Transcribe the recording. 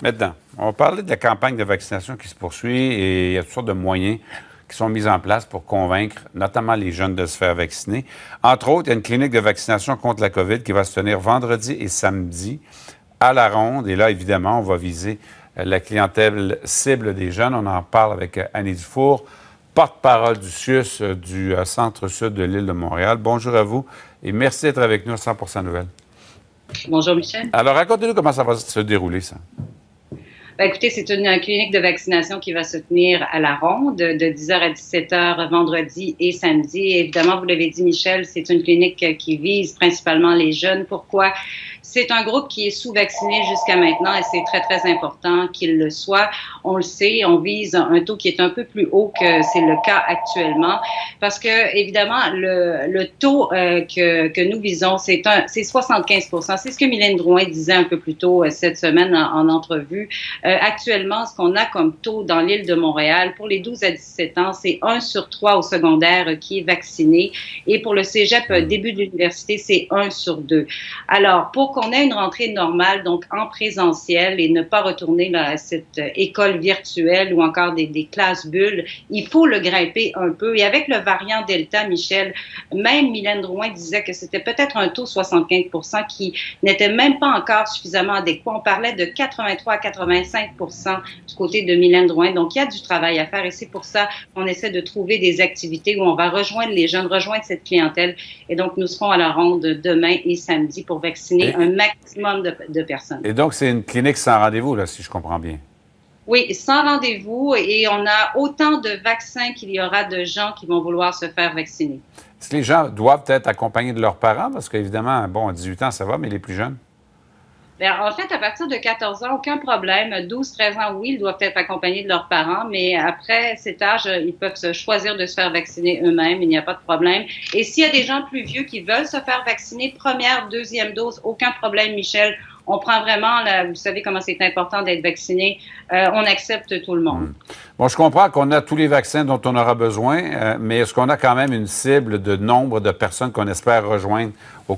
Maintenant, on va parler de la campagne de vaccination qui se poursuit et il y a toutes sortes de moyens qui sont mis en place pour convaincre notamment les jeunes de se faire vacciner. Entre autres, il y a une clinique de vaccination contre la COVID qui va se tenir vendredi et samedi à la Ronde. Et là, évidemment, on va viser la clientèle cible des jeunes. On en parle avec Annie Dufour, porte-parole du CIUS du centre-sud de l'île de Montréal. Bonjour à vous et merci d'être avec nous à 100% Nouvelles. Bonjour, Michel. Alors, racontez-nous comment ça va se dérouler, ça. Écoutez, c'est une clinique de vaccination qui va se tenir à la Ronde de 10h à 17h vendredi et samedi. Et évidemment, vous l'avez dit, Michel, c'est une clinique qui vise principalement les jeunes. Pourquoi? C'est un groupe qui est sous-vacciné jusqu'à maintenant et c'est très, très important qu'il le soit. On le sait, on vise un taux qui est un peu plus haut que c'est le cas actuellement parce que, évidemment, le taux que nous visons, c'est 75%. C'est ce que Mylène Drouin disait un peu plus tôt cette semaine en entrevue. Actuellement, ce qu'on a comme taux dans l'île de Montréal pour les 12 à 17 ans, c'est 1 sur 3 au secondaire qui est vacciné. Et pour le cégep début de l'université, c'est 1 sur 2. Alors, pour qu'on ait une rentrée normale, donc en présentiel et ne pas retourner là, à cette école virtuelle ou encore des classes bulles, il faut le grimper un peu. Et avec le variant Delta, Michel, même Mylène Drouin disait que c'était peut-être un taux 75% qui n'était même pas encore suffisamment adéquat. On parlait de 83 à 85% du côté de Mylène Drouin. Donc, il y a du travail à faire et c'est pour ça qu'on essaie de trouver des activités où on va rejoindre les jeunes, rejoindre cette clientèle. Et donc, nous serons à la Ronde demain et samedi pour vacciner un maximum de personnes. Et donc, c'est une clinique sans rendez-vous, là, si je comprends bien. Oui, sans rendez-vous et on a autant de vaccins qu'il y aura de gens qui vont vouloir se faire vacciner. Est-ce que les gens doivent être accompagnés de leurs parents? Parce qu'évidemment, bon, à 18 ans, ça va, mais les plus jeunes? Bien, en fait, à partir de 14 ans, aucun problème. 12-13 ans, oui, ils doivent être accompagnés de leurs parents, mais après cet âge, ils peuvent se choisir de se faire vacciner eux-mêmes. Il n'y a pas de problème. Et s'il y a des gens plus vieux qui veulent se faire vacciner, première, deuxième dose, aucun problème, Michel. On prend vraiment, vous savez comment c'est important d'être vacciné. On accepte tout le monde. Bon, je comprends qu'on a tous les vaccins dont on aura besoin, mais est-ce qu'on a quand même une cible de nombre de personnes qu'on espère rejoindre au cours